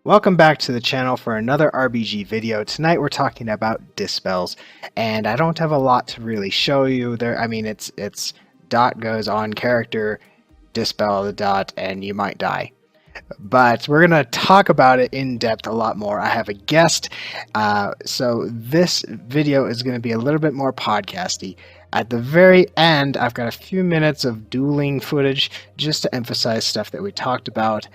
Welcome back to the channel for another RBG video. Tonight we're talking about dispels, and I don't have a lot to really show you there. I mean, it's dot goes on character, dispel the dot, and you might die. But we're going to talk about it in depth a lot more. I have a guest, so this video is going to be a little bit more podcasty. At the very end, I've got a few minutes of dueling footage just to emphasize stuff that we talked about.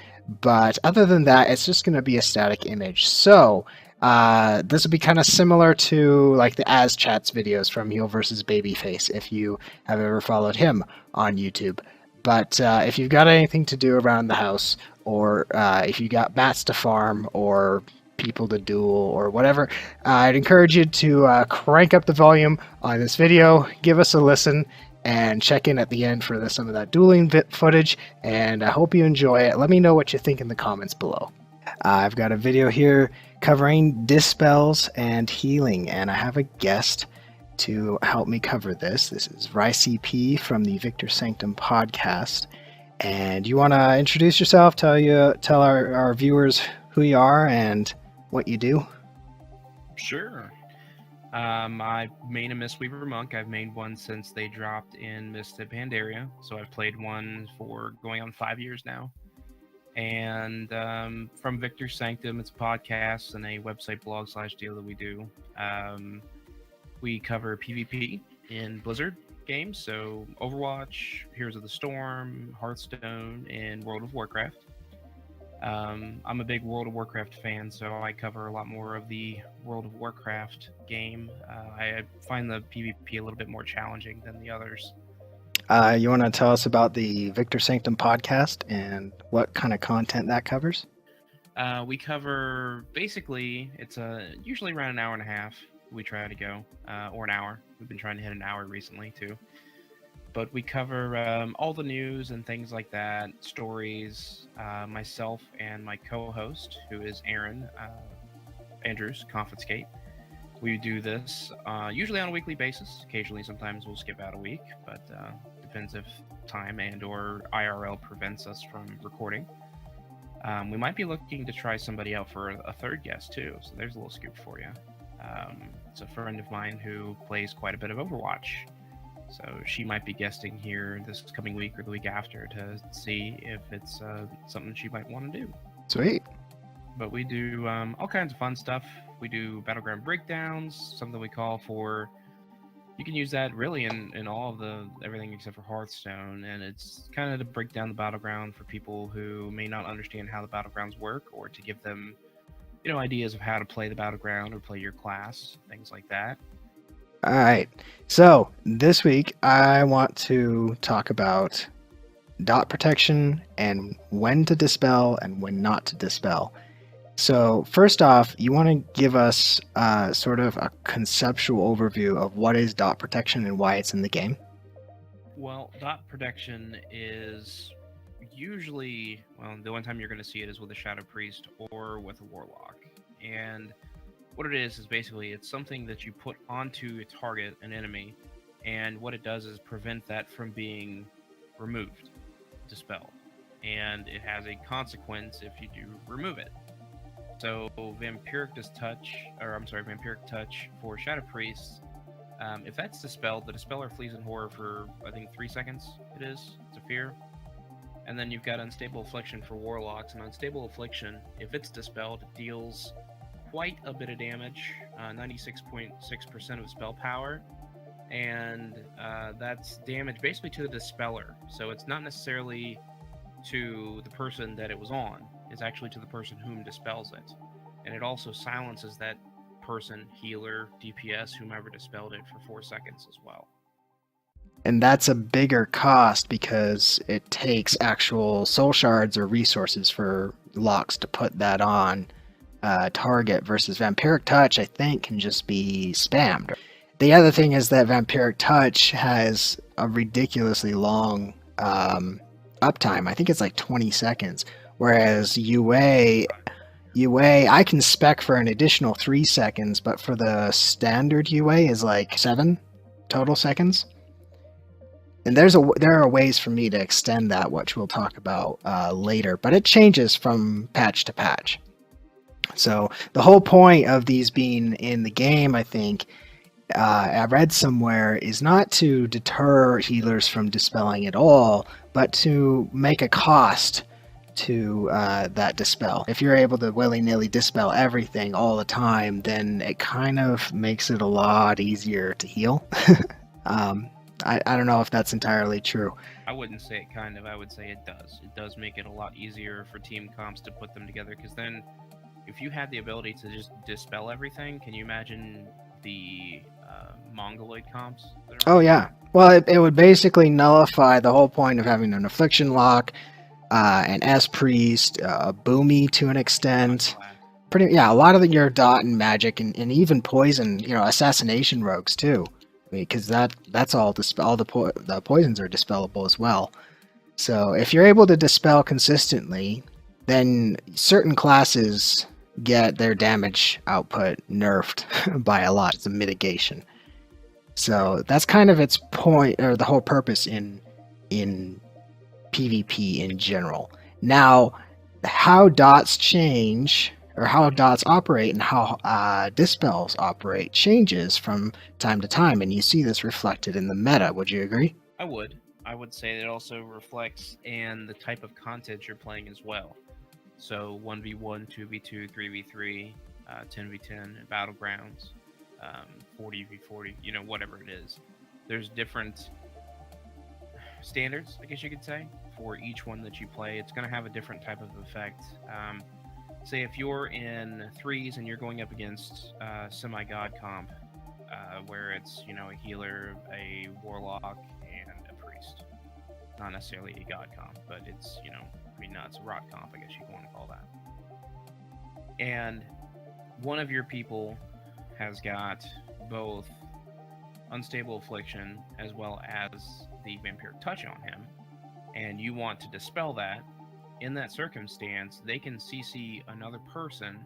But other than that, it's just going to be a static image. So this will be kind of similar to like the Chats videos from Heel vs. Babyface, if you have ever followed him on YouTube. But if you've got anything to do around the house, or if you got mats to farm, or people to duel, or whatever, I'd encourage you to crank up the volume on this video, give us a listen, and check in at the end for some of that dueling footage, and I hope you enjoy it. Let me know what you think in the comments below. I've got a video here covering dispels and healing, and I have a guest to help me cover this. This is RyCP from the Sanctum podcast, and you want to introduce yourself, tell our viewers who you are and what you do? Sure. I main a Mistweaver Monk. I've made one since they dropped in Mist of Pandaria, so I've played one for going on 5 years now. And from Victor Sanctum, it's a podcast and a website blog / deal that we do. We cover PvP in Blizzard games, so Overwatch, Heroes of the Storm, Hearthstone, and World of Warcraft. I'm a big World of Warcraft fan, so I cover a lot more of the World of Warcraft game. I find the PvP a little bit more challenging than the others. You want to tell us about the Victor Sanctum podcast and what kind of content that covers? We cover, basically, it's usually around an hour and a half we try to go, or an hour. We've been trying to hit an hour recently, too. But we cover all the news and things like that, stories. Myself and my co-host, who is Aaron Andrews, Confiscate. We do this usually on a weekly basis. Occasionally, sometimes we'll skip out a week, but depends if time and or IRL prevents us from recording. We might be looking to try somebody out for a third guest, too, so there's a little scoop for you. It's a friend of mine who plays quite a bit of Overwatch. So she might be guesting here this coming week or the week after to see if it's something she might want to do. Sweet. But we do all kinds of fun stuff. We do battleground breakdowns, something we call for... You can use that really in all of everything except for Hearthstone, and it's kind of to break down the battleground for people who may not understand how the battlegrounds work, or to give them, ideas of how to play the battleground or play your class, things like that. All right, so this week I want to talk about dot protection and when to dispel and when not to dispel. So first off, you want to give us sort of a conceptual overview of what is dot protection and why it's in the game? Well, dot protection is usually, the only time you're going to see it is with a Shadow Priest or with a Warlock. And what it is basically it's something that you put onto a target, an enemy, and what it does is prevent that from being removed, dispelled. And it has a consequence if you do remove it. So Vampiric Touch for Shadow Priests, if that's dispelled, the dispeller flees in horror for, I think, 3 seconds it's a fear. And then you've got Unstable Affliction for Warlocks, and Unstable Affliction, if it's dispelled, it deals quite a bit of damage, 96.6% of spell power, and that's damage basically to the dispeller. So it's not necessarily to the person that it was on, it's actually to the person whom dispels it. And it also silences that person, healer, DPS, whomever dispelled it for 4 seconds as well. And that's a bigger cost because it takes actual soul shards or resources for locks to put that on target, versus Vampiric Touch, I think, can just be spammed. The other thing is that Vampiric Touch has a ridiculously long uptime. I think it's like 20 seconds, whereas UA I can spec for an additional 3 seconds, but for the standard UA is like 7 total seconds. And there are ways for me to extend that, which we'll talk about later, but it changes from patch to patch. So the whole point of these being in the game, I think, I read somewhere, is not to deter healers from dispelling at all, but to make a cost to that dispel. If you're able to willy-nilly dispel everything all the time, then it kind of makes it a lot easier to heal. I don't know if that's entirely true. I wouldn't say it kind of, I would say it does. It does make it a lot easier for team comps to put them together, because then if you had the ability to just dispel everything, can you imagine the Mongoloid comps? Oh yeah. Well, it would basically nullify the whole point of having an Affliction lock, an spriest, a Boomy to an extent. A lot of your dot and magic and even poison, assassination rogues too, because that's all the poisons are dispellable as well. So if you're able to dispel consistently, then certain classes get their damage output nerfed by a lot. It's a mitigation. So that's kind of its point, or the whole purpose in PvP in general. Now, how dots change, or how dots operate, and how dispels operate changes from time to time, and you see this reflected in the meta. Would you agree? I would. I would say it also reflects in the type of content you're playing as well. So 1v1, 2v2, 3v3, 10v10, battlegrounds, 40v40, whatever it is. There's different standards, I guess you could say, for each one that you play. It's going to have a different type of effect. Say if you're in threes and you're going up against semi-god comp, where it's, a healer, a warlock, and a priest. Not necessarily a god comp, but it's, it's a rock comp, I guess you want to call that. And one of your people has got both Unstable Affliction as well as the Vampiric Touch on him, and you want to dispel that. In that circumstance, they can CC another person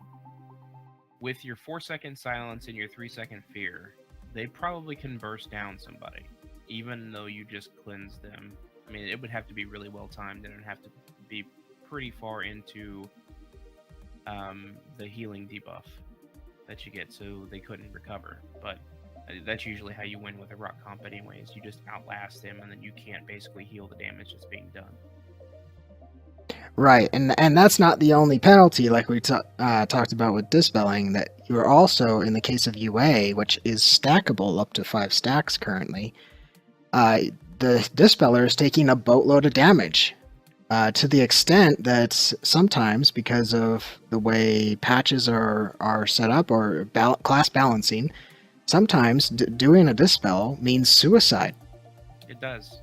with your 4-second silence and your 3-second fear. They probably can burst down somebody, even though you just cleanse them. I mean, it would have to be really well timed, and it would have to be pretty far into the healing debuff that you get, so they couldn't recover. But that's usually how you win with a rock comp anyways. You just outlast them, and then you can't basically heal the damage that's being done. Right, and that's not the only penalty, like we talked about with dispelling, that you're also, in the case of UA, which is stackable up to 5 stacks currently, the dispeller is taking a boatload of damage, to the extent that sometimes, because of the way patches are set up, or class balancing, sometimes doing a dispel means suicide. It does.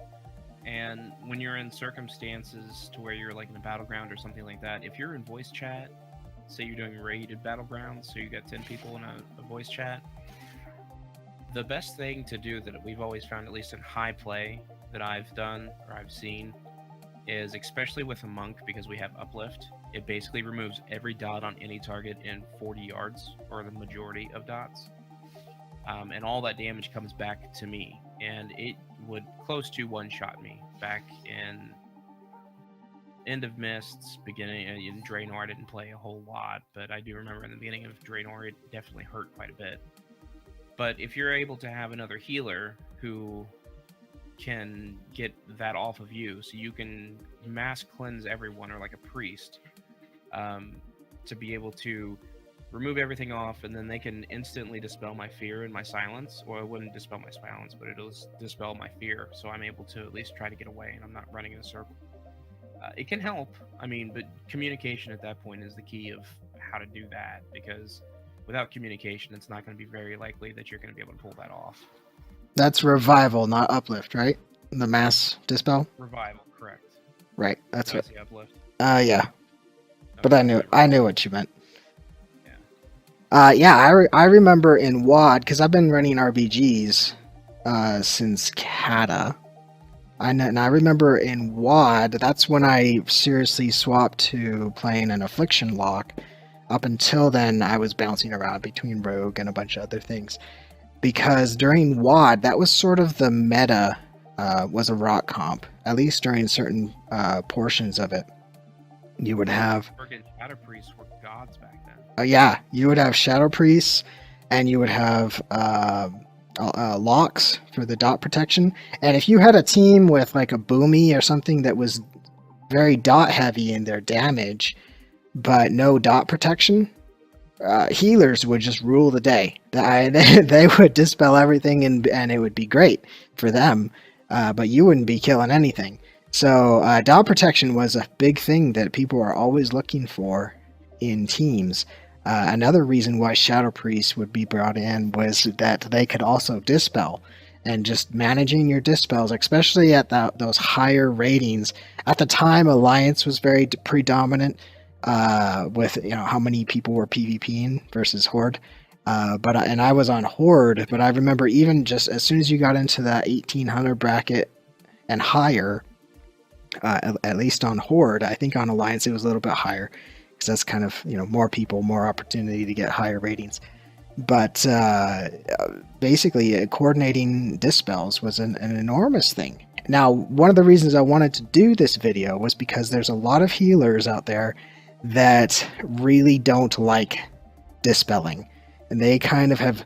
And when you're in circumstances to where you're like in a battleground or something like that, if you're in voice chat, say you're doing raided battlegrounds, so you got 10 people in a voice chat, the best thing to do that we've always found, at least in high play that I've done or I've seen, is, especially with a monk, because we have uplift, it basically removes every dot on any target in 40 yards, or the majority of dots. And all that damage comes back to me, and it would close to one-shot me back in End of Mists, beginning in Draenor. I didn't play a whole lot, but I do remember in the beginning of Draenor, it definitely hurt quite a bit. But if you're able to have another healer who can get that off of you, so you can mass cleanse everyone, or like a priest, to be able to remove everything off, and then they can instantly dispel my fear and my silence. Or it wouldn't dispel my silence, but it'll dispel my fear, so I'm able to at least try to get away, and I'm not running in a circle. It can help, but communication at that point is the key of how to do that, because without communication, it's not going to be very likely that you're going to be able to pull that off. That's revival, not uplift, right? The mass dispel? Revival, correct. Right, that's what. Uplift? Yeah. But I knew what you meant. Yeah. I remember in WoD, because I've been running RBGs since Kata. And I remember in WoD, that's when I seriously swapped to playing an Affliction lock. Up until then, I was bouncing around between Rogue and a bunch of other things. Because during WoD, that was sort of the meta, was a rock comp, at least during certain portions of it. You would have Friggin' Shadow Priests were gods back then. yeah, you would have Shadow Priests, and you would have locks for the dot protection. And if you had a team with like a Boomy or something that was very dot heavy in their damage, but no dot protection, healers would just rule the day. They would dispel everything, and it would be great for them, but you wouldn't be killing anything. So dot protection was a big thing that people are always looking for in teams. Another reason why Shadow Priests would be brought in was that they could also dispel, and just managing your dispels, especially at those higher ratings. At the time, Alliance was very predominant, with how many people were PvPing versus Horde. And I was on Horde, but I remember even just as soon as you got into that 1800 bracket and higher, at least on Horde, I think on Alliance it was a little bit higher, because that's kind of, more people, more opportunity to get higher ratings. But basically, coordinating dispels was an enormous thing. Now, one of the reasons I wanted to do this video was because there's a lot of healers out there that really don't like dispelling. And they kind of have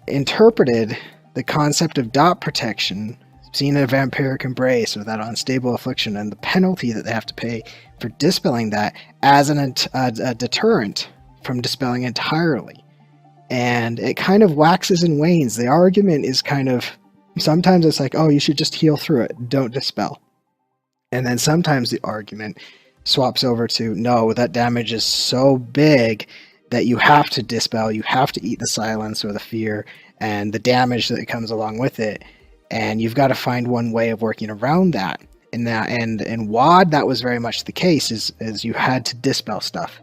interpreted the concept of dot protection, seen a Vampiric Embrace or that unstable affliction, and the penalty that they have to pay for dispelling that as a deterrent from dispelling entirely. And it kind of waxes and wanes. The argument is kind of, sometimes it's like, oh, you should just heal through it, don't dispel. And then sometimes the argument swaps over to, no, that damage is so big that you have to dispel, you have to eat the silence or the fear and the damage that comes along with it. And you've got to find one way of working around that. And WoD, that was very much the case, is you had to dispel stuff.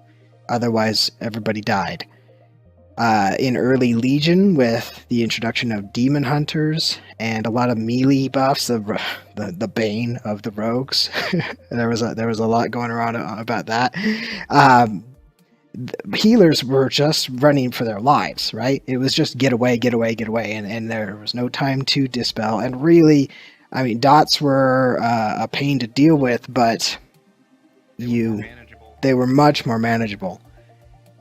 Otherwise, everybody died. In early Legion, with the introduction of Demon Hunters and a lot of melee buffs, the bane of the rogues, there was a lot going around about that. Healers were just running for their lives, right? It was just get away, and there was no time to dispel. And really, I mean, dots were a pain to deal with, but they were much more manageable.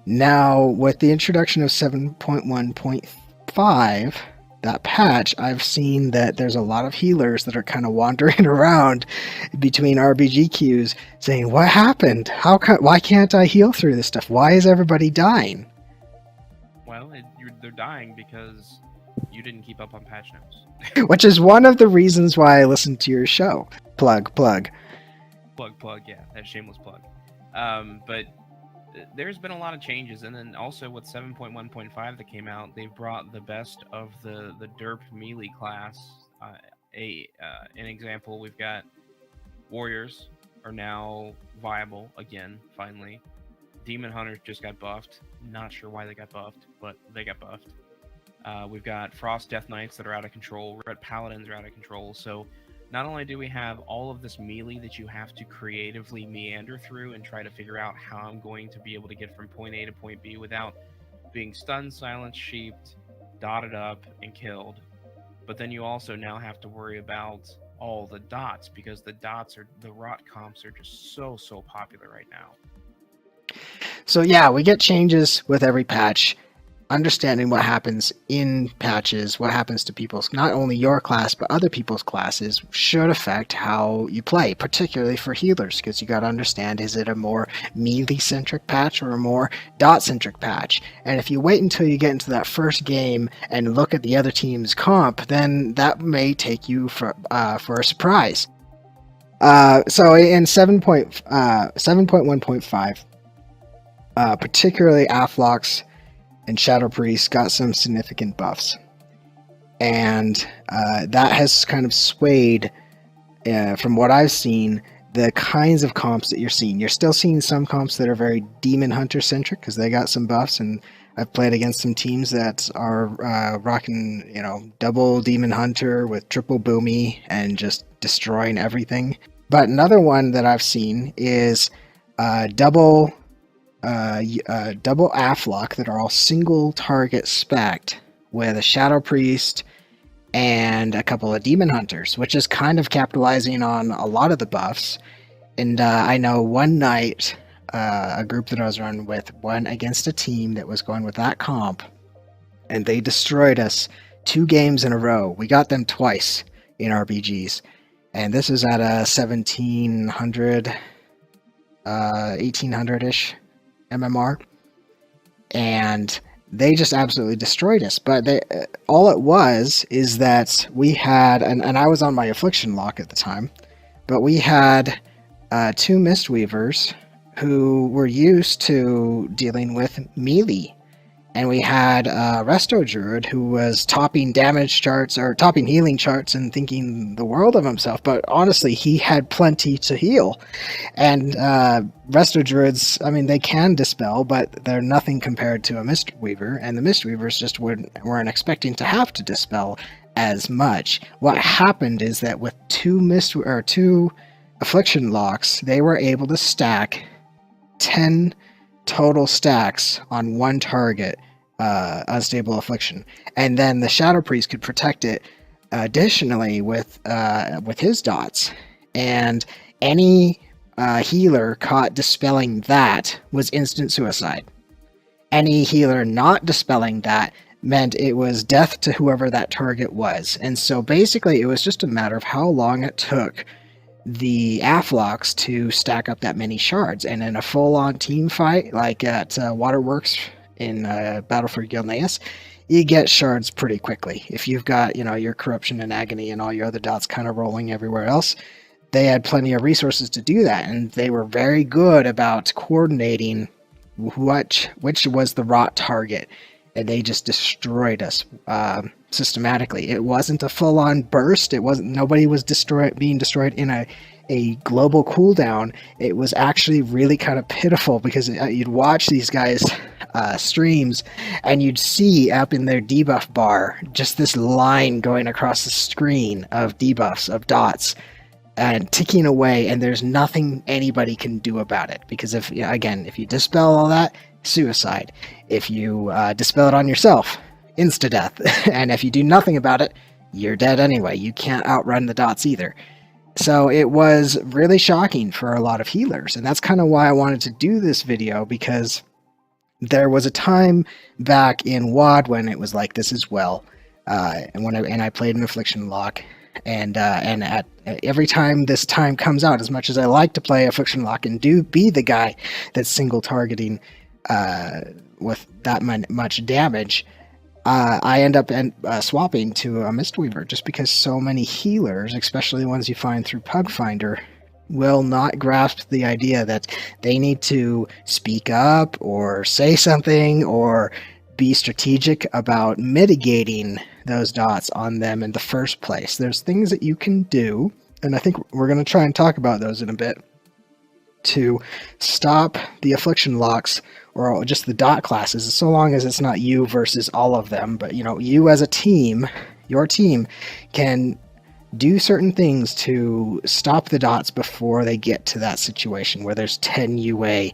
Now, with the introduction of 7.1.5, that patch, I've seen that there's a lot of healers that are kind of wandering around between RBG queues saying, what happened? Why can't I heal through this stuff? Why is everybody dying? Well, they're dying because you didn't keep up on patch notes. Which is one of the reasons why I listen to your show. Plug, yeah, that shameless plug. But there's been a lot of changes, and then also with 7.1.5 that came out, they've brought the best of the derp melee class. An example, we've got Warriors are now viable again, finally. Demon Hunters just got buffed. Not sure why they got buffed, but they got buffed. We've got Frost Death Knights that are out of control. Red Paladins are out of control. So not only do we have all of this melee that you have to creatively meander through and try to figure out how I'm going to be able to get from point A to point B without being stunned, silenced, sheeped, dotted up, and killed, but then you also now have to worry about all the dots, because the rot comps are just so popular right now. So yeah, we get changes with every patch. Understanding what happens in patches, what happens to people's, not only your class, but other people's classes, should affect how you play, particularly for healers, because you got to understand, is it a more melee-centric patch or a more dot-centric patch? And if you wait until you get into that first game and look at the other team's comp, then that may take you for a surprise. So in 7.1.5, particularly Afflocks and Shadow Priest got some significant buffs, and that has kind of swayed, from what I've seen, the kinds of comps that you're seeing. You're still seeing some comps that are very Demon Hunter centric, because they got some buffs, and I've played against some teams that are rocking, double Demon Hunter with triple Boomy and just destroying everything. But another one that I've seen is double Afflock that are all single target spec'd with a Shadow Priest and a couple of Demon Hunters, which is kind of capitalizing on a lot of the buffs. And I know one night, a group that I was running with went against a team that was going with that comp, and they destroyed us 2 games in a row. We got them twice in RBGs, and this was at a 1700, 1800-ish MMR, and they just absolutely destroyed us. But all it was is that we had, and I was on my Affliction lock at the time, but we had 2 Mistweavers who were used to dealing with melee. And we had a Resto Druid who was topping damage charts or topping healing charts and thinking the world of himself. But honestly, he had plenty to heal. And Resto Druids, I mean, they can dispel, but they're nothing compared to a Mistweaver. And the Mistweavers just weren't expecting to have to dispel as much. What happened is that with 2 Affliction locks, they were able to stack 10 total stacks on one target, unstable Affliction, and then the Shadow Priest could protect it additionally with his dots, and any healer caught dispelling that was instant suicide. Any healer not dispelling that meant it was death to whoever that target was. And so basically it was just a matter of how long it took the Afflocks to stack up that many shards. And in a full-on team fight, like at Waterworks in Battle for Gilneas, you get shards pretty quickly. If you've got, your Corruption and Agony and all your other dots kind of rolling everywhere else, they had plenty of resources to do that, and they were very good about coordinating which was the rot target, and they just destroyed us systematically. It wasn't a full-on burst. Nobody was being destroyed in a global cooldown. It was actually really kind of pitiful, because you'd watch these guys streams, and you'd see up in their debuff bar just this line going across the screen of debuffs, of dots, and ticking away, and there's nothing anybody can do about it. Because if you dispel all that, suicide. If you dispel it on yourself, insta-death. And if you do nothing about it, you're dead anyway. You can't outrun the dots either. So it was really shocking for a lot of healers, and that's kind of why I wanted to do this video, because there was a time back in WoD when it was like this as well, and I played an Affliction lock, and at every time this time comes out, as much as I like to play Affliction lock and be the guy that's single targeting with that much damage, I end up swapping to a Mistweaver, just because so many healers, especially the ones you find through Pugfinder, will not grasp the idea that they need to speak up or say something or be strategic about mitigating those dots on them in the first place. There's things that you can do, and I think we're going to try and talk about those in a bit, to stop the Affliction locks or just the dot classes, so long as it's not you versus all of them. But you as a team, your team can do certain things to stop the dots before they get to that situation where there's 10 UA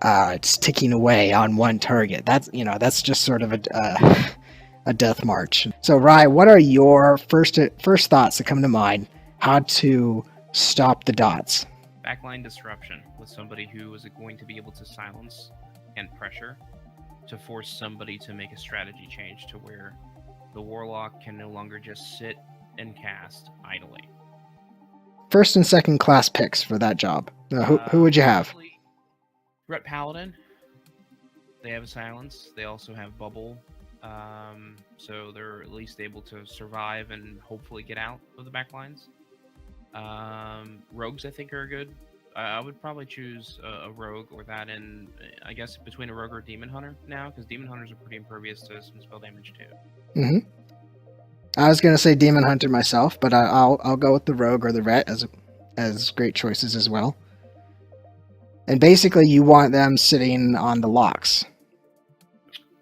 it's ticking away on one target. That's just sort of a death march. So Ry, what are your first thoughts that come to mind how to stop the dots? Backline disruption with somebody who is going to be able to silence and pressure to force somebody to make a strategy change to where the Warlock can no longer just sit and cast idly. First and second class picks for that job. Who would you have? Ret Paladin. They have a silence. They also have bubble. So they're at least able to survive and hopefully get out of the backlines. Rogues, I think, are good. I would probably choose a rogue or that, and I guess between a rogue or a demon hunter now, because demon hunters are pretty impervious to some spell damage too. Mm-hmm. I was gonna say demon hunter myself, but I'll go with the rogue or the ret as great choices as well. And basically, you want them sitting on the locks.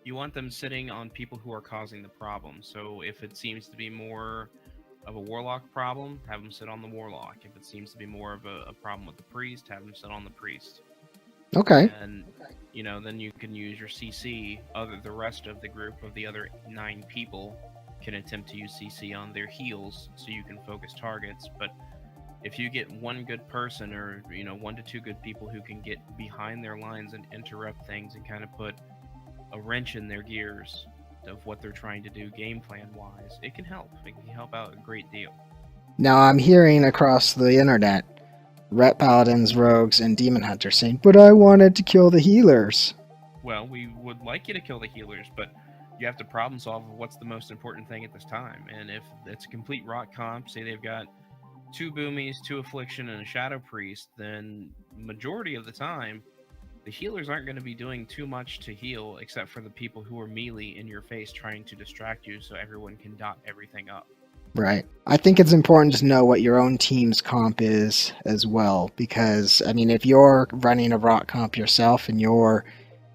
You want them sitting on people who are causing the problem. So if it seems to be more of a warlock problem, have them sit on the warlock. If it seems to be more of a problem with the priest, have them sit on the priest. Okay. And then you can use your CC. The rest of the group of the other 9 people can attempt to use CC on their heals, so you can focus targets. But If you get one good person, or 1 to 2 good people who can get behind their lines and interrupt things and kind of put a wrench in their gears of what they're trying to do game plan wise, it can help. It can help out a great deal. Now I'm hearing across the internet Ret Paladins, Rogues, and Demon Hunters saying, but I wanted to kill the healers. Well, we would like you to kill the healers, but you have to problem solve what's the most important thing at this time. And if it's a complete rot comp, say they've got 2 Boomies, 2 Affliction, and a Shadow Priest, then majority of the time, the healers aren't going to be doing too much to heal, except for the people who are melee in your face trying to distract you so everyone can dot everything up. Right. I think it's important to know what your own team's comp is as well, because, I mean, if you're running a rot comp yourself and you're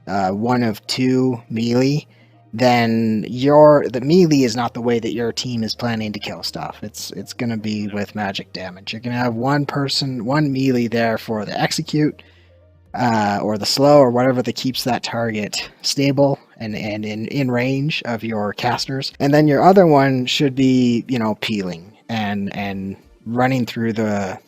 one of 2 melee, then the melee is not the way that your team is planning to kill stuff. It's going to be with magic damage. You're going to have one melee there for the execute, or the slow, or whatever that keeps that target stable and in range of your casters. And then your other one should be, peeling and running through the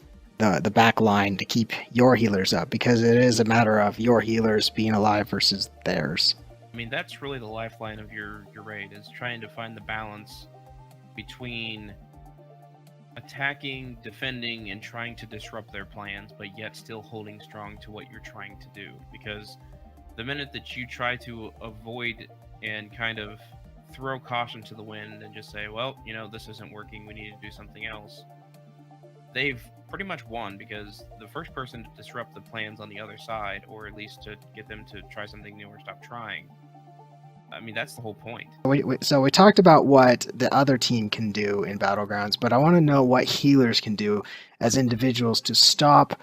back line to keep your healers up, because it is a matter of your healers being alive versus theirs. I mean, that's really the lifeline of your raid, is trying to find the balance between attacking, defending, and trying to disrupt their plans, but yet still holding strong to what you're trying to do. Because the minute that you try to avoid and kind of throw caution to the wind and just say, well, this isn't working, we need to do something else, they've pretty much won, because the first person to disrupt the plans on the other side, or at least to get them to try something new or stop trying, I mean, that's the whole point. So we talked about what the other team can do in Battlegrounds, but I want to know what healers can do as individuals to stop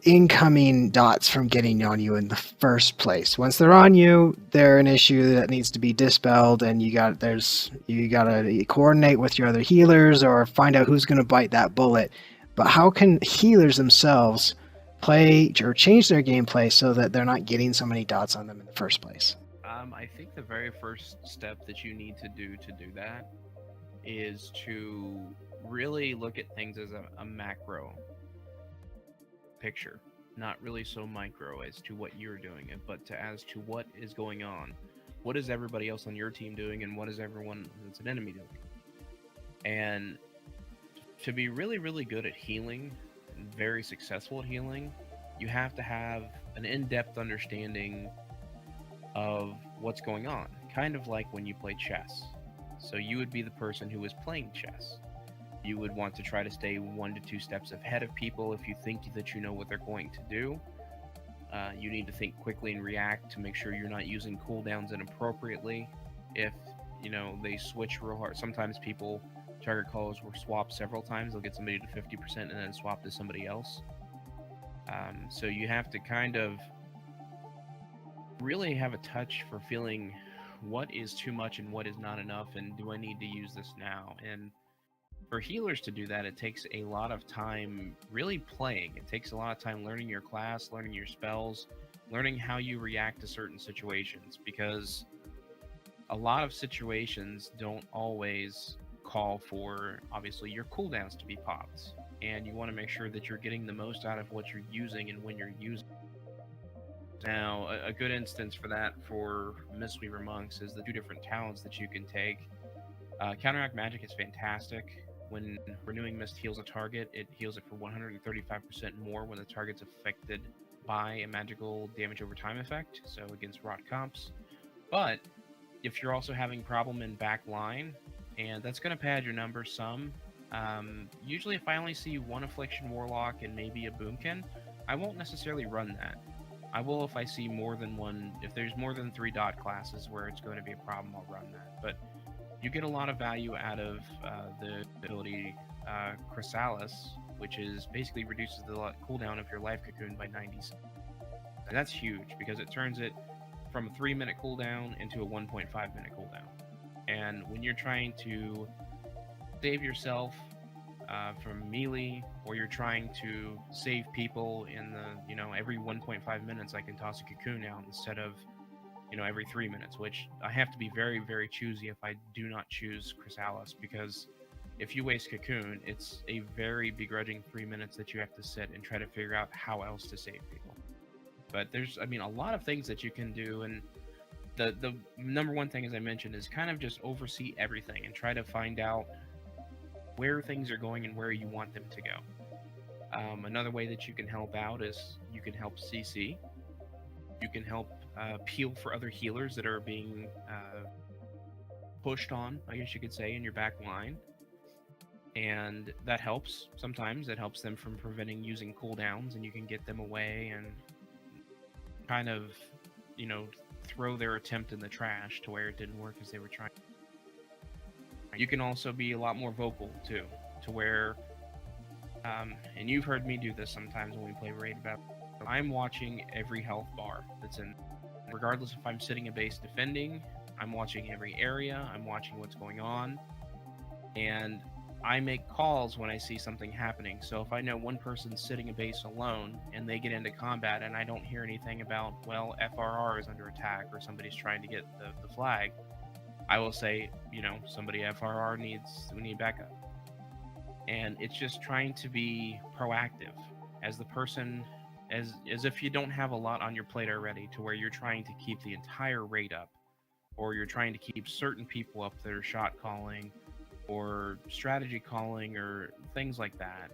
incoming dots from getting on you in the first place. Once they're on you, they're an issue that needs to be dispelled, and you got to coordinate with your other healers or find out who's going to bite that bullet. But how can healers themselves play or change their gameplay so that they're not getting so many dots on them in the first place? I think the very first step that you need to do that is to really look at things as a macro picture, not really so micro as to what you're doing, but as to what is going on. What is everybody else on your team doing, and what is everyone that's an enemy doing? And to be really, really good at healing, and very successful at healing, you have to have an in-depth understanding of what's going on, kind of like when you play chess. So you would be the person who is playing chess. You would want to try to stay 1 to 2 steps ahead of people if you think that you know what they're going to do. You need to think quickly and react to make sure you're not using cooldowns inappropriately. If they switch real hard, sometimes people target calls will swap several times. They'll get somebody to 50% and then swap to somebody else. So you have to kind of really have a touch for feeling what is too much and what is not enough, and do I need to use this now? And for healers to do that, it takes a lot of time really playing. It takes a lot of time learning your class, learning your spells, learning how you react to certain situations, because a lot of situations don't always call for, obviously, your cooldowns to be popped, and you want to make sure that you're getting the most out of what you're using and when you're using. Now, a good instance for that for Mistweaver Monks is the 2 different talents that you can take. Counteract Magic is fantastic. When Renewing Mist heals a target, it heals it for 135% more when the target's affected by a magical damage over time effect, so against rot comps. But if you're also having problem in back line, and that's going to pad your numbers some, usually if I only see 1 Affliction Warlock and maybe a Boomkin, I won't necessarily run that. I will if I see more than 1, if there's more than 3 dot classes where it's going to be a problem, I'll run that. But you get a lot of value out of the ability Chrysalis, which is basically reduces the cooldown of your life cocoon by 90%. And that's huge, because it turns it from a 3-minute cooldown into a 1.5-minute cooldown. And when you're trying to save yourself from melee, or you're trying to save people in the, every 1.5 minutes I can toss a cocoon out instead of, every 3 minutes, which I have to be very, very choosy if I do not choose Chrysalis, because if you waste Cocoon, it's a very begrudging 3 minutes that you have to sit and try to figure out how else to save people. But there's, I mean, a lot of things that you can do, and the number one thing, as I mentioned, is kind of just oversee everything and try to find out where things are going and where you want them to go. Another way that you can help out is you can help CC. You can help peel for other healers that are being pushed on, I guess you could say, in your back line. And that helps. Sometimes it helps them from preventing using cooldowns, and you can get them away and kind of, you know, throw their attempt in the trash to where it didn't work as they were trying. You can also be a lot more vocal too, to where, and you've heard me do this sometimes when we play raid battle. I'm watching every health bar that's in, regardless if I'm sitting a base defending. I'm watching every area. I'm watching what's going on, and I make calls when I see something happening. So if I know one person's sitting a base alone and they get into combat and I don't hear anything about, well, FRR is under attack or somebody's trying to get the flag, I will say, you know, somebody FRR we need backup. And it's just trying to be proactive as the person, as if you don't have a lot on your plate already, to where you're trying to keep the entire raid up, or you're trying to keep certain people up that are shot calling or strategy calling or things like that.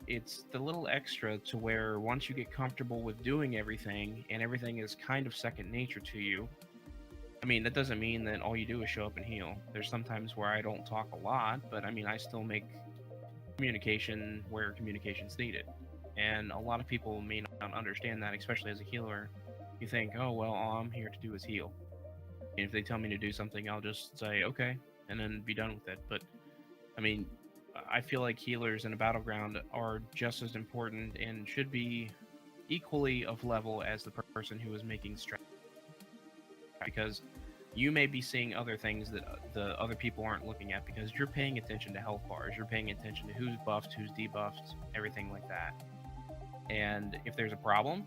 It's the little extra to where once you get comfortable with doing everything and everything is kind of second nature to you. I mean, that doesn't mean that all you do is show up and heal. There's sometimes where I don't talk a lot, but I mean, I still make communication where communication's needed. And a lot of people may not understand that, especially as a healer. You think, oh, well, all I'm here to do is heal. And if they tell me to do something, I'll just say, okay, and then be done with it. But I mean, I feel like healers in a battleground are just as important and should be equally of level as the person who is making strategy, because you may be seeing other things that the other people aren't looking at, because you're paying attention to health bars, you're paying attention to who's buffed, who's debuffed, everything like that. And if there's a problem,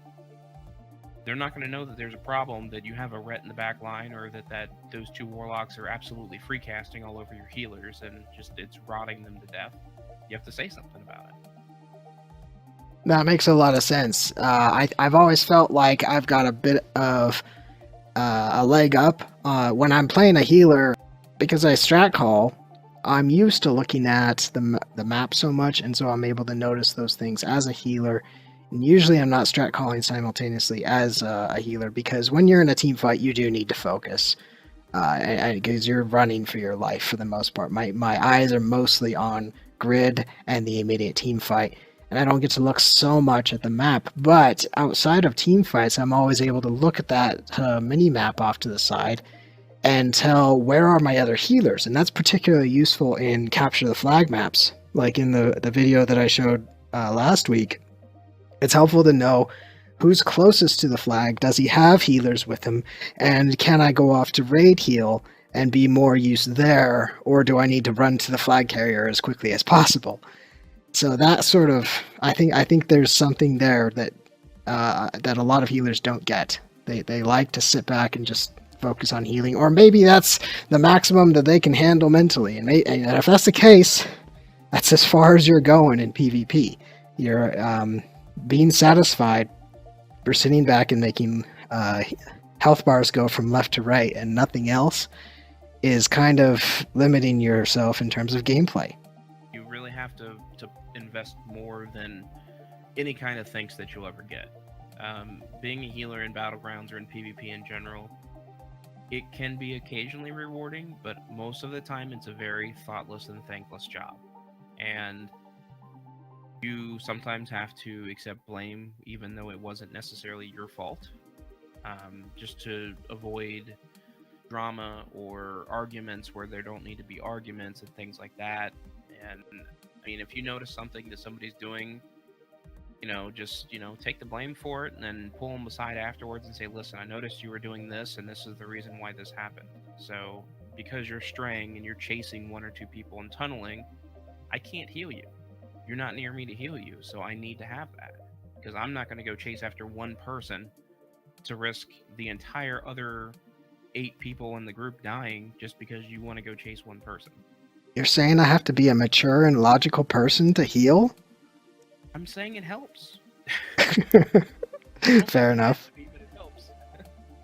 they're not going to know that there's a problem, that you have a ret in the back line, or that those two warlocks are absolutely free casting all over your healers and just it's rotting them to death. You have to say something about it. That makes a lot of sense. I've always felt like I've got a bit of a leg up when I'm playing a healer, because I strat call. I'm used to looking at the map so much, and so I'm able to notice those things as a healer. And usually I'm not strat calling simultaneously as a healer, because when you're in a team fight, you do need to focus, because you're running for your life for the most part. My eyes are mostly on grid and the immediate team fight, and I don't get to look so much at the map. But outside of team fights, I'm always able to look at that mini map off to the side and tell where are my other healers, and that's particularly useful in capture the flag maps, like in the video that I showed last week. It's helpful to know who's closest to the flag, does he have healers with him, and can I go off to raid heal and be more used there, or do I need to run to the flag carrier as quickly as possible? So that sort of, I think there's something there that that a lot of healers don't get. They like to sit back and just focus on healing, or maybe that's the maximum that they can handle mentally, and if that's the case, that's as far as you're going in PvP. You're being satisfied for sitting back and making health bars go from left to right and nothing else is kind of limiting yourself in terms of gameplay. You really have to invest more than any kind of thanks that you'll ever get. Being a healer in battlegrounds or in PvP in general, it can be occasionally rewarding, but most of the time it's a very thoughtless and thankless job. And you sometimes have to accept blame, even though it wasn't necessarily your fault, just to avoid drama or arguments where there don't need to be arguments and things like that. And I mean, if you notice something that somebody's doing, just take the blame for it, and then pull them aside afterwards and say, listen, I noticed you were doing this, and this is the reason why this happened. So because you're straying and you're chasing one or two people and tunneling, I can't heal you. You're not near me to heal you, so I need to have that, because I'm not going to go chase after one person to risk the entire other 8 people in the group dying just because you want to go chase one person. You're saying I have to be a mature and logical person to heal? I'm saying it helps. I don't Fair think it has enough. to be, but it helps.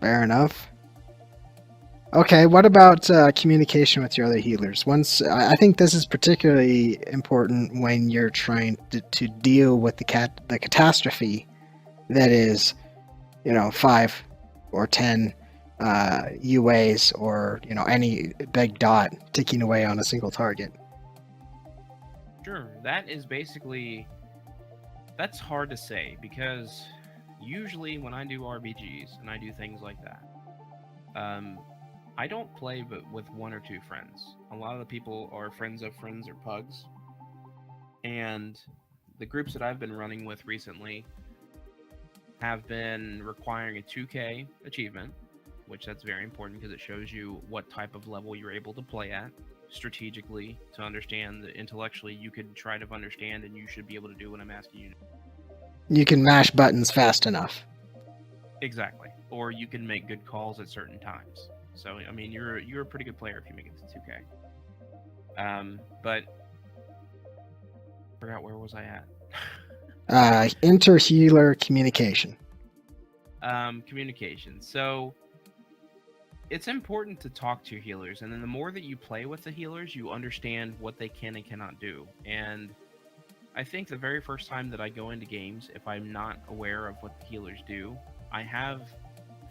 Fair enough. Okay, what about communication with your other healers? I think this is particularly important when you're trying to deal with the catastrophe that is, 5 or 10 UAs or any big dot ticking away on a single target. Sure, that is basically, that's hard to say because usually when I do RBGs and I do things like that, I don't play but with one or two friends. A lot of the people are friends of friends or pugs, and the groups that I've been running with recently have been requiring a 2K achievement, which that's very important because it shows you what type of level you're able to play at strategically to understand that intellectually you could try to understand and you should be able to do what I'm asking you to. You can mash buttons fast enough. Exactly. Or you can make good calls at certain times. So I mean you're a pretty good player if you make it to 2K. But forgot where was I at? Inter-healer communication. Communication. So it's important to talk to your healers, and then the more that you play with the healers, you understand what they can and cannot do. And I think the very first time that I go into games, if I'm not aware of what the healers do, I have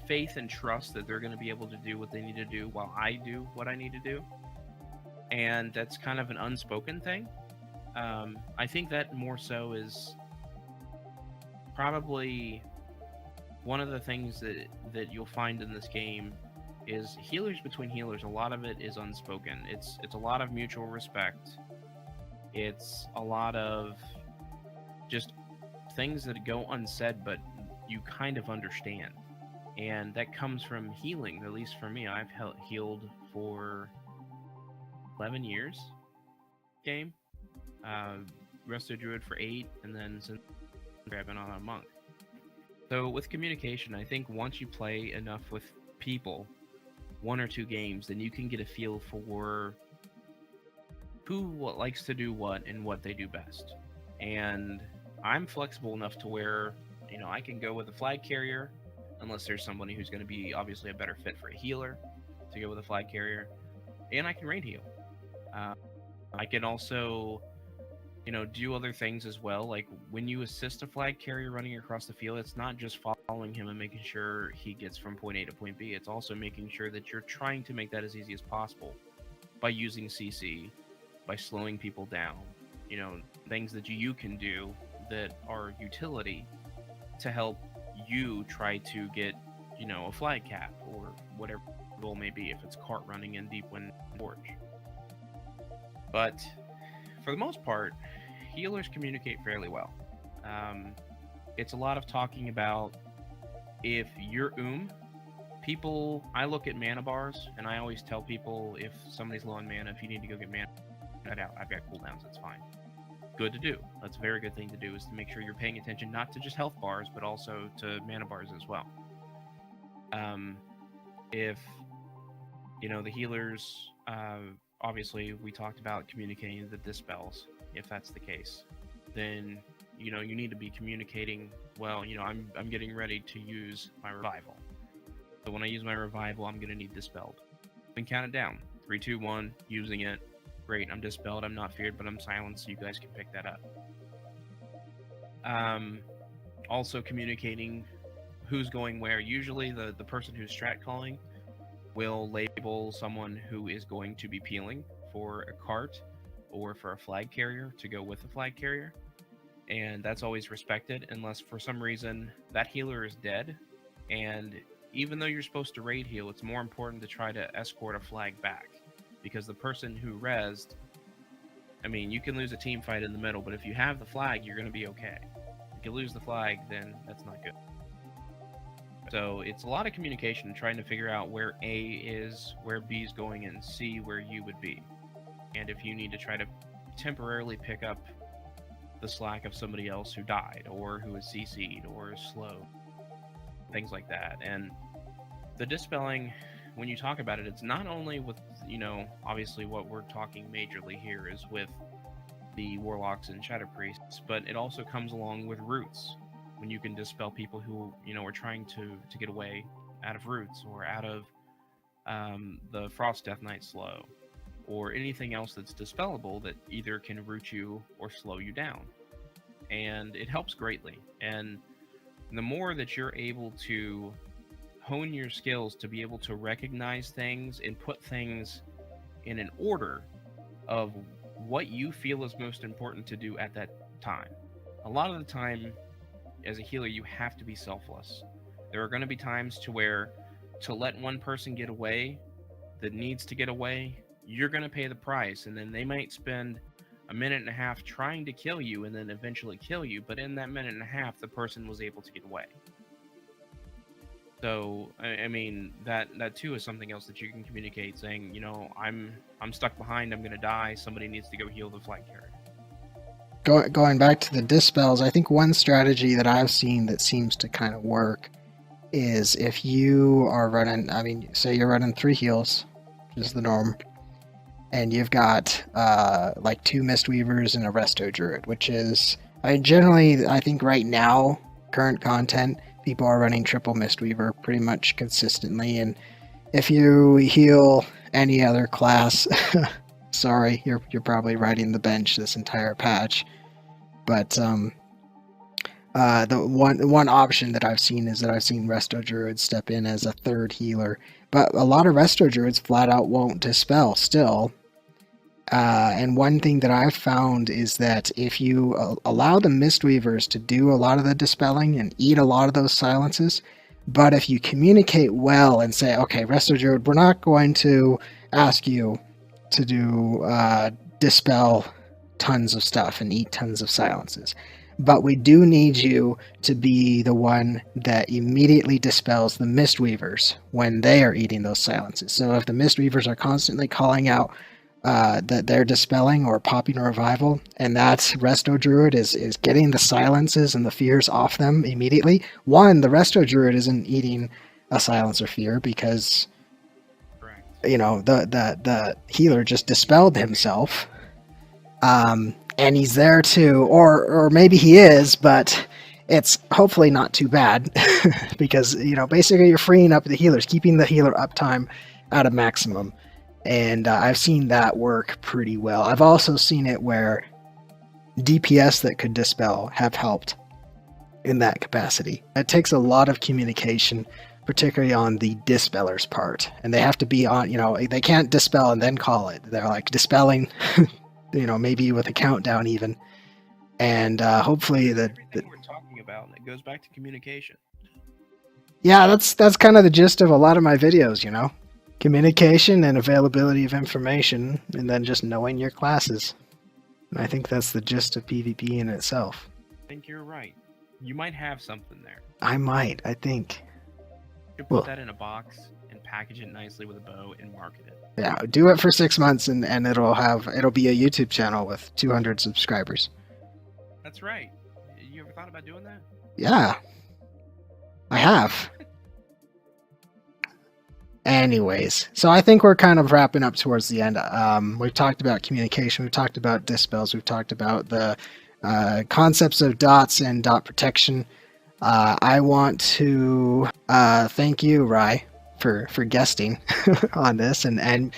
faith and trust that they're going to be able to do what they need to do while I do what I need to do. And that's kind of an unspoken thing. I think that more so is probably one of the things that you'll find in this game is healers between healers. A lot of it is unspoken. It's a lot of mutual respect. It's a lot of just things that go unsaid, but you kind of understand. And that comes from healing, at least for me. I've healed for 11 years game. Resto Druid for 8, and then since I've been on a monk. So with communication, I think once you play enough with people, 1 or 2 games, then you can get a feel for who likes to do what and what they do best. And I'm flexible enough to where, I can go with a flag carrier, unless there's somebody who's going to be obviously a better fit for a healer to go with a flag carrier, and I can raid heal. I can also do other things as well. Like when you assist a flag carrier running across the field, it's not just following him and making sure he gets from point A to point B. It's also making sure that you're trying to make that as easy as possible by using CC, by slowing people down, things that you can do that are utility to help you try to get, a flag cap or whatever the goal may be if it's cart running in Deep Wind Forge. But for the most part, healers communicate fairly well. It's a lot of talking about if you're people, I look at mana bars, and I always tell people if somebody's low on mana, if you need to go get mana out, I've got cooldowns, that's fine. Good to do. That's a very good thing to do, is to make sure you're paying attention not to just health bars, but also to mana bars as well. If, the healers, obviously we talked about communicating the dispels. If that's the case, then you need to be communicating well. I'm getting ready to use my revival, so when I use my revival, I'm going to need dispelled. Then count it down: 3, 2, 1. Using it, great. I'm dispelled. I'm not feared, but I'm silenced. So you guys can pick that up. Also communicating who's going where. Usually, the person who's strat calling will label someone who is going to be peeling for a cart or for a flag carrier to go with a flag carrier, and that's always respected unless for some reason that healer is dead, and even though you're supposed to raid heal, it's more important to try to escort a flag back, because the person who rezzed, you can lose a team fight in the middle, but if you have the flag, you're going to be okay. If you lose the flag, then that's not good. So it's a lot of communication, trying to figure out where A is, where B is going, and C where you would be. And if you need to try to temporarily pick up the slack of somebody else who died, or who is CC'd, or is slow, things like that. And the dispelling, when you talk about it, it's not only with, obviously what we're talking majorly here is with the warlocks and shadow priests, but it also comes along with roots, when you can dispel people who, are trying to get away out of roots or out of the Frost Death Knight slow, or anything else that's dispellable that either can root you or slow you down. And it helps greatly. And the more that you're able to hone your skills to be able to recognize things and put things in an order of what you feel is most important to do at that time. A lot of the time, as a healer, you have to be selfless. There are going to be times to where to let one person get away that needs to get away, you're going to pay the price, and then they might spend a minute and a half trying to kill you and then eventually kill you, but in that minute and a half, the person was able to get away. So, I mean, that too is something else that you can communicate, saying, I'm stuck behind, I'm going to die, somebody needs to go heal the flank carrier. Going back to the dispels, I think one strategy that I've seen that seems to kind of work is if you are running, say you're running 3 heals, which is the norm, and you've got like 2 Mistweavers and a Resto Druid, which is, generally, I think right now, current content, people are running triple Mistweaver pretty much consistently, and if you heal any other class, sorry, you're probably riding the bench this entire patch. But the one option that I've seen is that I've seen Resto Druids step in as a 3rd healer, but a lot of Resto Druids flat out won't dispel still. And one thing that I've found is that if you allow the Mistweavers to do a lot of the dispelling and eat a lot of those silences, but if you communicate well and say, okay, Resto Druid, we're not going to ask you to do dispel tons of stuff and eat tons of silences, but we do need you to be the one that immediately dispels the Mistweavers when they are eating those silences. So if the Mistweavers are constantly calling out that they're dispelling or popping a revival, and that Resto Druid is getting the silences and the fears off them immediately, one, the Resto Druid isn't eating a silence or fear because the healer just dispelled himself, and he's there to, or maybe he is, but it's hopefully not too bad because basically you're freeing up the healers, keeping the healer uptime at a maximum. And I've seen that work pretty well. I've also seen it where DPS that could dispel have helped in that capacity. It takes a lot of communication, particularly on the dispellers part. And they have to be on, they can't dispel and then call it. They're like dispelling, maybe with a countdown even. And hopefully that we're talking about, and it goes back to communication. Yeah, that's kind of the gist of a lot of my videos, communication and availability of information, and then just knowing your classes. And I think that's the gist of PvP in itself. I think you're right. You might have something there. I think. You put that in a box and package it nicely with a bow and market it. Yeah, do it for 6 months and it'll be a YouTube channel with 200 subscribers. That's right. You ever thought about doing that? Yeah. I have. Anyways, so I think we're kind of wrapping up towards the end. We've talked about communication, we've talked about dispels, we've talked about the concepts of dots and dot protection. I want to thank you, Ry, for guesting on this and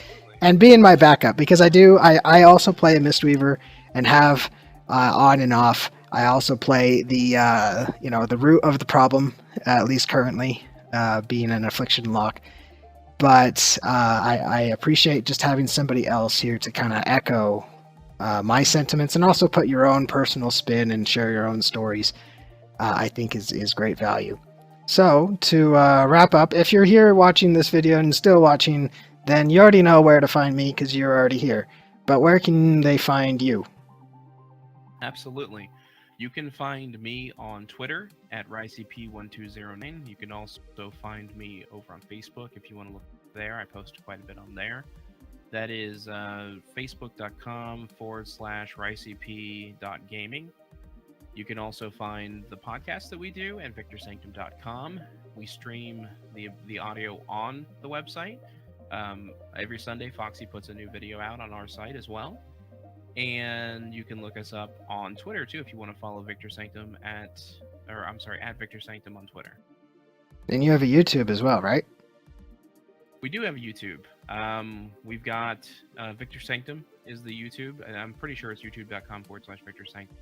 being my backup, because I also play a Mistweaver and have on and off. I also play the the root of the problem, at least currently, being an Affliction lock. But I appreciate just having somebody else here to kind of echo my sentiments and also put your own personal spin and share your own stories. I think is great value. So to wrap up, if you're here watching this video and still watching, then you already know where to find me because you're already here. But where can they find you? Absolutely. You can find me on Twitter at RyCP1209. You can also find me over on Facebook if you want to look there. I post quite a bit on there. That is facebook.com/RyCP.gaming. You can also find the podcast that we do at VictorSanctum.com. We stream the audio on the website. Every Sunday, Foxy puts a new video out on our site as well. And you can look us up on Twitter too if you want to follow Victor Sanctum at Victor Sanctum on Twitter. And you have a YouTube as well, right? We do have a YouTube. We've got Victor Sanctum is the YouTube, and I'm pretty sure it's youtube.com/Victor Sanctum.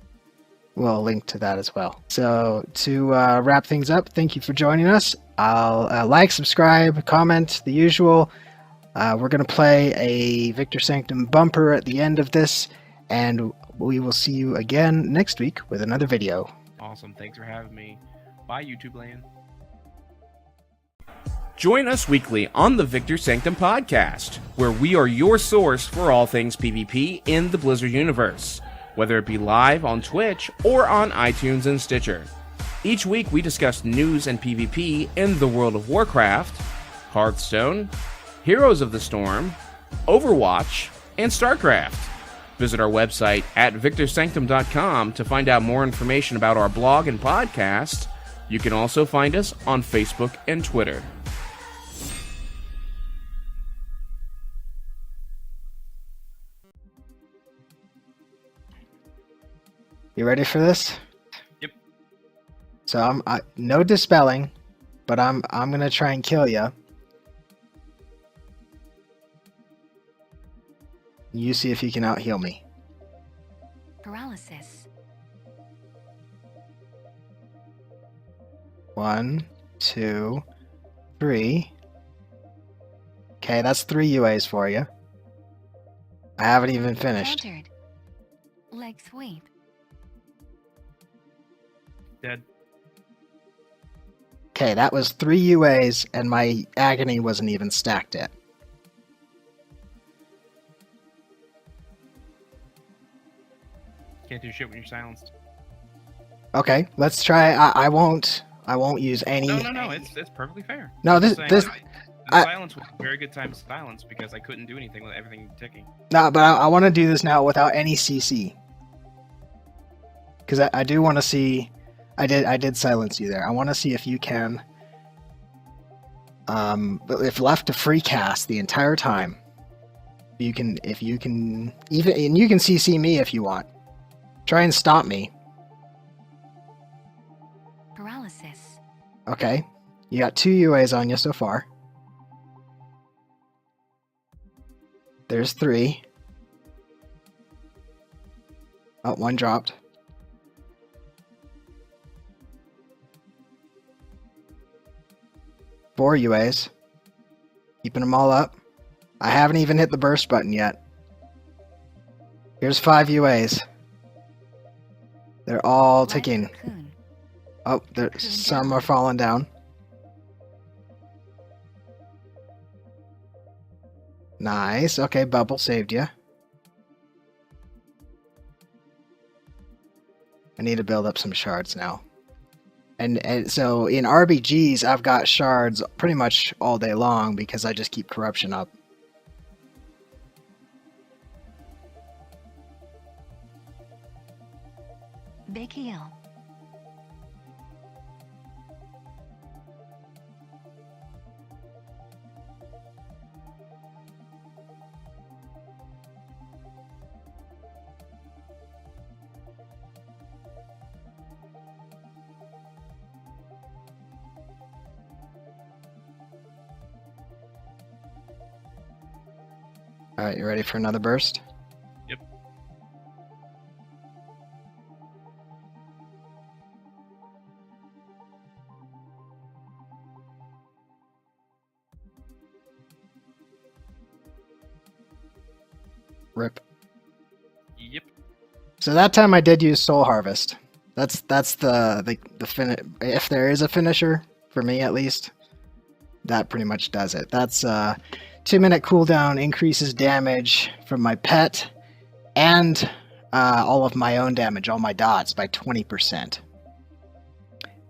We'll link to that as well. So to wrap things up, thank you for joining us. I'll like, subscribe, comment, the usual. We're going to play a Victor Sanctum bumper at the end of this, and we will see you again next week with another video. Awesome. Thanks for having me. Bye, YouTube land. Join us weekly on the Victor Sanctum podcast, where we are your source for all things PvP in the Blizzard universe, whether it be live on Twitch or on iTunes and Stitcher. Each week we discuss news and PvP in the World of Warcraft, Hearthstone, Heroes of the Storm, Overwatch, and StarCraft. Visit our website at victorsanctum.com to find out more information about our blog and podcast. You can also find us on Facebook and Twitter. You ready for this? Yep. So I'm no dispelling, but I'm gonna try and kill you. You see if you can out heal me. Paralysis. 1, 2, 3. Okay, that's 3 UAs for you. I haven't even finished. Countered. Leg sweep. Dead. Okay, that was 3 UAs, and my agony wasn't even stacked yet. Can't do shit when you're silenced. Okay, let's try. I won't use any. No. It's perfectly fair. No, The I- silence was a very good time to silence because I couldn't do anything with everything ticking. No, but I want to do this now without any CC. Because I do want to see. I did silence you there. I want to see if you can. But if left to free cast the entire time, if you can even, and you can CC me if you want. Try and stop me. Paralysis. Okay, you got 2 UAs on you so far. There's 3. Oh, 1 dropped. Four UAs. Keeping them all up. I haven't even hit the burst button yet. Here's 5 UAs. They're all ticking. Cocoon. Oh, some are falling down. Nice. Okay, Bubble saved you. I need to build up some shards now. And so in RBGs, I've got shards pretty much all day long because I just keep corruption up. Big heal. Alright, you ready for another burst? Yep. Rip. Yep. So that time I did use Soul Harvest. That's the if there is a finisher, for me at least, that pretty much does it. That's 2-minute cooldown, increases damage from my pet, and all of my own damage, all my dots, by 20%.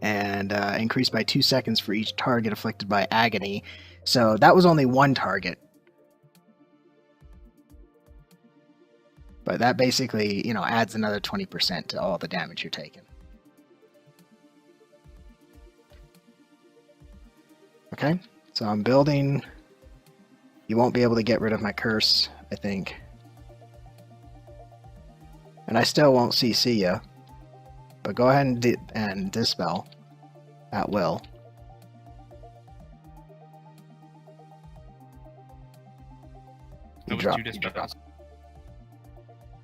And increased by 2 seconds for each target afflicted by agony. So that was only 1 target. But that basically, adds another 20% to all the damage you're taking. Okay, so I'm building. You won't be able to get rid of my curse, I think. And I still won't CC you. But go ahead and dispel at will. That was 2 dispels.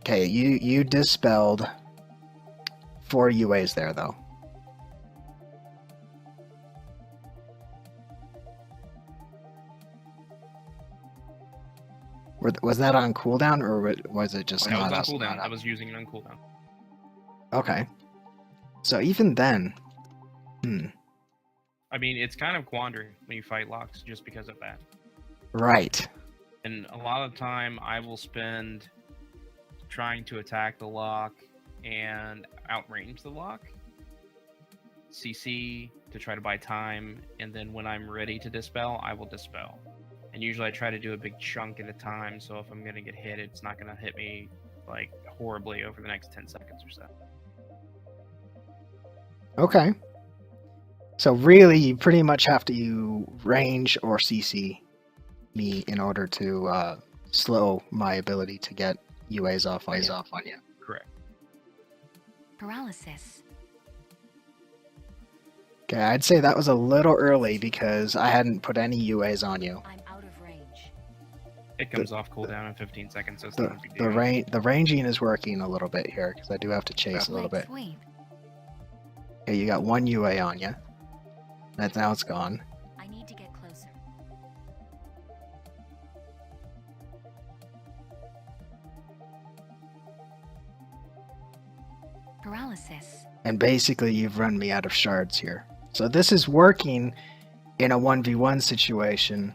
Okay, you dispelled 4 UAs there, though. Was that on cooldown, or was it just That not was on cooldown. I was using it on cooldown. Okay. So even then... I mean, it's kind of quandary when you fight locks just because of that. Right. And a lot of time I will spend trying to attack the lock and outrange the lock. CC to try to buy time, and then when I'm ready to dispel, I will dispel. And usually I try to do a big chunk at a time, so if I'm going to get hit, it's not going to hit me like horribly over the next 10 seconds or so. Okay. So really, you pretty much have to range or CC me in order to slow my ability to get UAs off on you. Correct. Paralysis. Okay, I'd say that was a little early because I hadn't put any UAs on you. I'm out of range. It comes off cooldown in 15 seconds, so it's not a big deal. The ranging is working a little bit here because I do have to chase a little bit. Sweep. Okay, you got 1 UA on you. Now it's gone. I need to get closer. Paralysis. And basically you've run me out of shards here. So this is working in a 1v1 situation,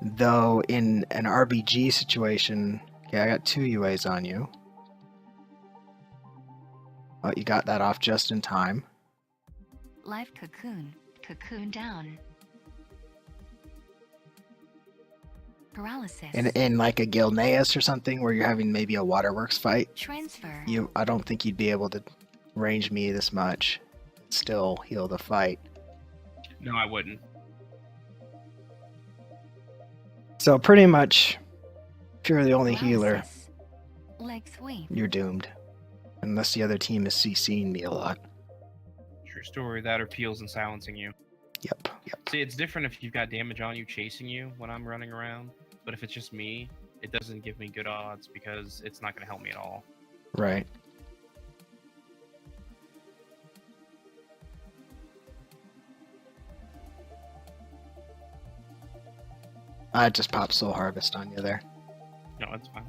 though in an RBG situation, okay, I got 2 UAs on you. Oh, you got that off just in time. Life cocoon. Cocoon down. Paralysis. In like a Gilneas or something where you're having maybe a waterworks fight, Transfer. I don't think you'd be able to range me this much and still heal the fight. No, I wouldn't. So pretty much, if you're the only healer, Paralysis. Leg sweep. you're doomed. Unless the other team is CCing me a lot. True story. That or peels and silencing you. Yep. See, it's different if you've got damage on you chasing you when I'm running around, but if it's just me, it doesn't give me good odds because it's not going to help me at all. Right. I just popped Soul Harvest on you there. No, that's fine.